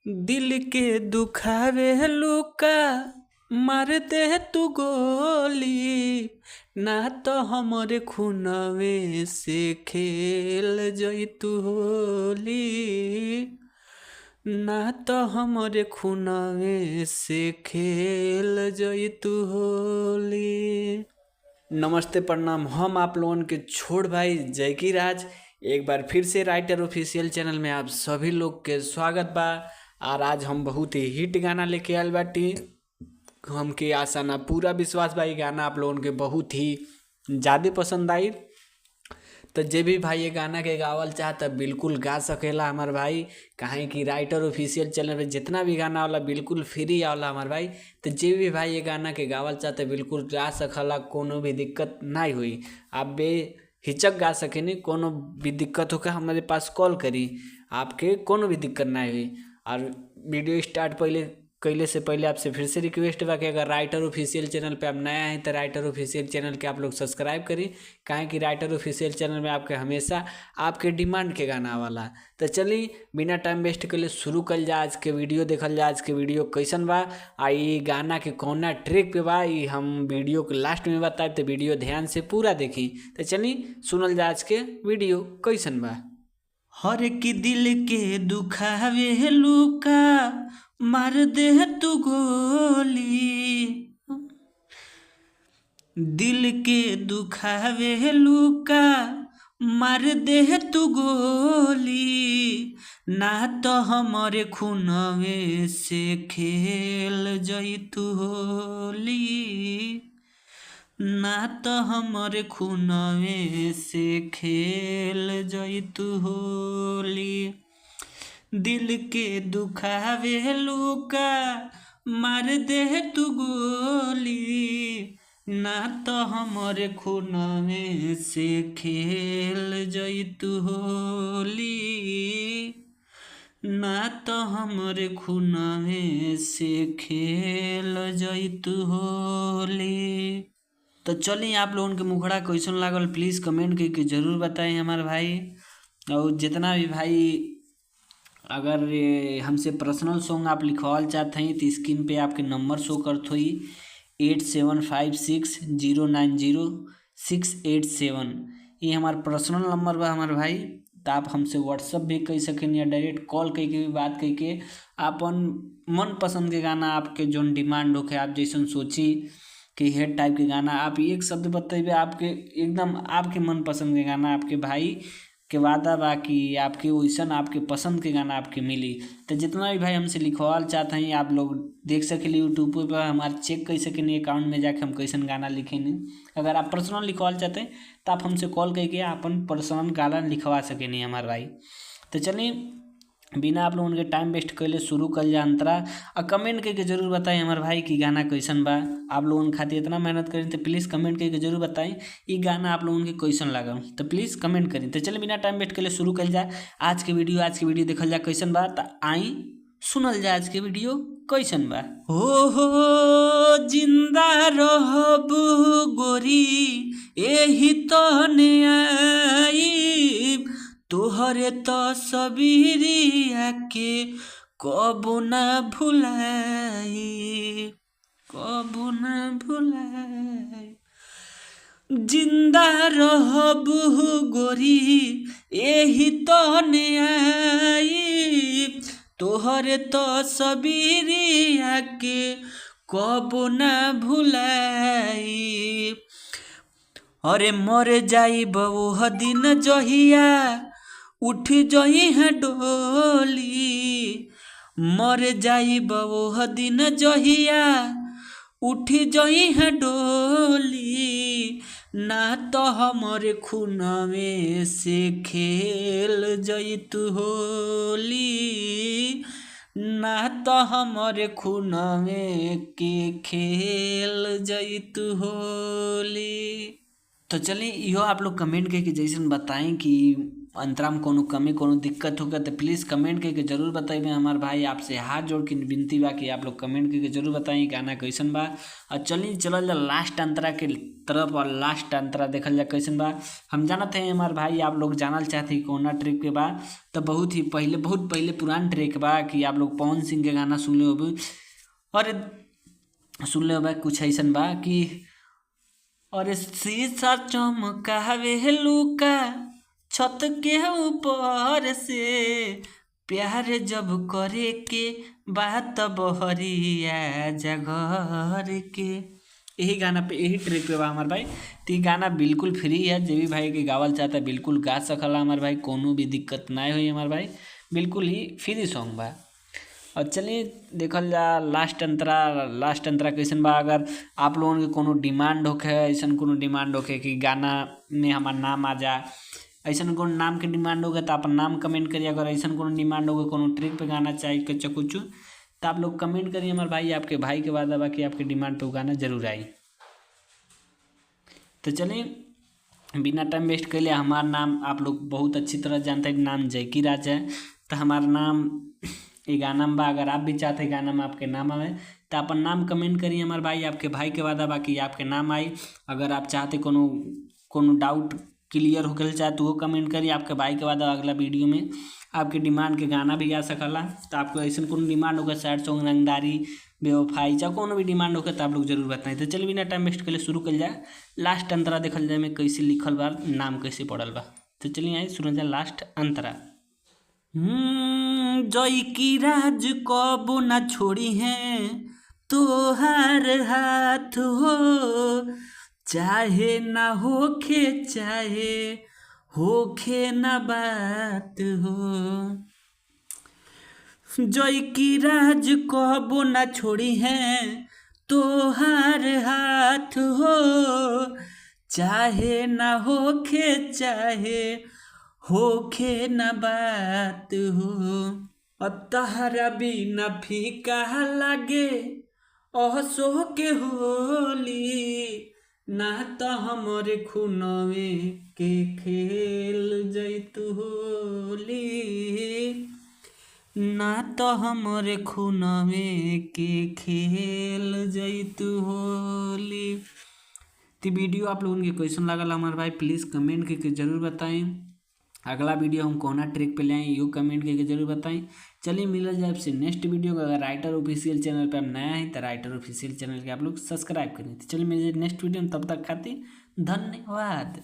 दिल के दुखावे लुका मार दे तू गोली ना तो हमरे खूनवे से खेल जई तू होली ना तो हमरे खूनवे से खेल जई तू होली। नमस्ते प्रणाम, हम आप लोगों के छोट भाई जयकी राज एक बार फिर से राइटर ऑफिशियल चैनल में आप सभी लोग के स्वागत बा। और आज हम बहुत ही हिट गाना लेके आयल बाटी। हमके आशा ना पूरा विश्वास बा गाना आप लोगों के बहुत ही ज़्यादा पसंद आई। तो जे भी भाई ये गाना के गावल चाहता बिल्कुल गा सकेला हमार भाई, कहीं कि राइटर ऑफिशियल चैनल पे जितना भी गाना वाला बिल्कुल फ्री आवला हमार भाई। तो जे भी भाई ये गाना के गावल चाहते बिल्कुल गा सकला, कोनो भी दिक्कत नहीं हुई। आप बेहिचक गा सकेनी, कोनो भी दिक्कत होकर हमारे पास कॉल करी, आपके कोनो भी दिक्कत नहीं हुई। और वीडियो स्टार्ट कैले से पहले आपसे फिर से रिक्वेस्ट बा कि अगर राइटर ऑफिशियल चैनल पे आप नया हैं तो राइटर ऑफिशियल चैनल के आप लोग सब्सक्राइब करी, काहे कि राइटर ऑफिशियल चैनल में आपके हमेशा आपके डिमांड के गाना वाला। तो चलिए बिना टाइम वेस्ट के लिए शुरू कल जा आज के वीडियो, देखल जा आज के वीडियो कैसन बा आ ई गाना के कौना ट्रैक पे बा ई हम वीडियो के लास्ट में बताए, तो वीडियो ध्यान से पूरा देखी। तो चलिए सुनल जा आज के वीडियो कैसन बा। हर की दिल के दुखावे लुका मार दे तू गोली, दिल के दुखावे लुका मार दे तू गोली ना तो हमारे खूनवे से खेल जई तू होली ना तो हमारे खूनवे से खेल जई तू होली। दिल के दुखावे लुका मार दे तू गोली ना तो हमारे खूनवे से खेल जई तू होली ना तो हमारे खूनवे से खेल जई तू होली। तो चलिए आप लोगों के मुखड़ा कैसन लागल प्लीज़ कमेंट करके ज़रूर बताएं हमारे भाई। और जितना भी भाई अगर हमसे पर्सनल सॉन्ग आप लिखवाल चाहते हैं तो स्क्रीन पे आपके नंबर शो करते हुई 8756090687, ये हमारा पर्सनल नंबर बा हमारे भाई। तो आप हमसे व्हाट्सअप भी कर सकें या डायरेक्ट कॉल करके भी बात करके अपन मन पसंद के गाना आपके जोन डिमांड होके आप जैसन सोची कि हेड टाइप के गाना आप एक शब्द बतेबे आपके एकदम आपके मन पसंद के गाना आपके भाई के वादा बा कि आपके वैसन आपके पसंद के गाना आपके मिली। तो जितना भी भाई हमसे लिखवाल चाहते हैं आप लोग देख सकें यूट्यूब पर हमारे चेक कर सकें अकाउंट में जाके हम कैसन गाना लिखेंगे। अगर आप पर्सनल लिखवाल चाहते हैं तो आप हमसे कॉल करके अपन पर्सनल गाना लिखवा सकें हमारे भाई। तो चलिए बिना आप लोगों के टाइम वेस्ट कैले शुरू कल जा अंतरा और कमेंट करके जरूर बताएं हमारे भाई कि गाना कैसन बा। आप लोगों खातिर इतना मेहनत करें तो प्लीज़ कमेंट करके जरूर बताएं ये गाना आप लोगों के कैसन लगा, तो प्लीज़ कमेंट करें। तो चलिए बिना टाइम वेस्ट कैले शुरू कल जाए आज के वीडियो देखल जा कैसन बा। तो आई सुनल जा आज के वीडियो कैसन बा। हो जिंदा रहब गोरी एही तो ने आई तोहरे तो सबीरिया के कबो ना भुलाई कबो ना भुलाई, जिंदा रहब गोरी एही तो ने आई तोहरे तो सबीरिया के कबो ना भुलाई। अरे मर जाई बवह दिन जहिया उठ जही है डोली, मर जाई बवह दिन जहिया उठ जही है डोली ना तो हमारे खूनवे से खेल जई तू होली ना तो हमारे खूनवे के खेल जई तू होली। तो चलिए इहो आप लोग कमेंट करके जैसन बताएं कि अंतरा में कोनो कमी कोनो दिक्कत होगा तो प्लीज़ कमेंट करके जरूर बताइए हमार भाई। आपसे हाथ जोड़ के विनती बा कि आप लोग कमेंट करके जरूर बताइए गाना कैसन बा। और चलिए चलल जा लास्ट अंतरा के तरफ और लास्ट अंतरा देखल जा कैसन बा। हम जानते हैं हमार भाई आप लोग जानल चाहते हैं कौन ट्रैक के बा, तो बहुत पहले पुरान ट्रैक बा कि आप लोग पवन सिंह के गाना सुन ले होबे और सुन ले होबे। कुछ ऐसन बा कि और शीशा चमकावे लुका छत के ऊपर से प्यार जब करे के बात बहरिया जगह के। यही गाना पे यही ट्रैक पे बा हमार भाई। तो ये गाना बिल्कुल फ्री है, जे भी भाई के गावल चाहता है बिल्कुल गा सकला हमार भाई, कोनो भी दिक्कत ना हुई हमार भाई, बिल्कुल ही फ्री सॉन्ग बा। और चलिए देखल जा लास्ट अंतरा कैसन बा। अगर आप लोगों के कोनो डिमांड होखे, ऐसा कोनो डिमांड होखे कि गाना में हमार नाम आ जा, ऐसा कोनो नाम के डिमांड होगा तो अपन नाम कमेंट करिए। अगर ऐसा कोनो डिमांड होगा कोनो ट्रिक पे गाना चाहिए कुछ तो आप लोग कमेंट करिए हमारे भाई। आपके भाई के वादा बा कि आपके डिमांड पे वो गाना जरूर आई। तो चलिए बिना टाइम वेस्ट कर लिया, हमारा नाम आप लोग बहुत अच्छी तरह जानते हैं, नाम जैकी राज है। तो हमारा नाम ये गाना में बा। अगर आप भी चाहते हैं गाना में आपके नाम आए तो अपन नाम कमेंट करिए हमारे भाई। आपके भाई के वादा बाकी आपके नाम आई। अगर आप चाहते कोनो डाउट क्लियर हो गया चाहे तो वो कमेंट करिए। आपके भाई के वादा अगला वीडियो में आपके डिमांड के गाना भी आ सकला। तो आपको ऐसा कोनो डिमांड होगा सैड सॉन्ग, रंगदारी, बेवफाई चाहे कोनो भी डिमांड होगा तो आप लोग जरूर बताएं। तो चलिए बिना टाइम वेस्ट के लिए शुरू कर जाए। लास्ट अंतरा देखल जाए में कैसे लिखल बा, नाम कैसे पड़ल बा। तो चलिए आई सुन जाए लास्ट अंतरा। जय की राज कबो न छोड़ी है तोहार हाथ हो, चाहे ना होखे ना बात हो। जय की राज कबो न छोड़ी है तोहार हाथ हो, चाहे ना होखे न बात हो। तहरा बिना फीका लागे असो के होली, ना तो हमरे खूनवे के खेल जैतु होली, ना तो हमरे खूनवे के खेल जैतु होली। तो वीडियो आप लोगों के क्वेश्चन लागल हमारे भाई प्लीज़ कमेंट करके जरूर बताएं। अगला वीडियो हम कौन ट्रिक पे ले आए यो कमेंट करके जरूर बताएं। चलिए मिल जाए आपसे नेक्स्ट वीडियो का। अगर राइटर ऑफिशियल चैनल पे आप नया है तो राइटर ऑफिशियल चैनल के आप लोग सब्सक्राइब करें। तो चलिए मिल जाए नेक्स्ट वीडियो में, तब तक खातिर धन्यवाद।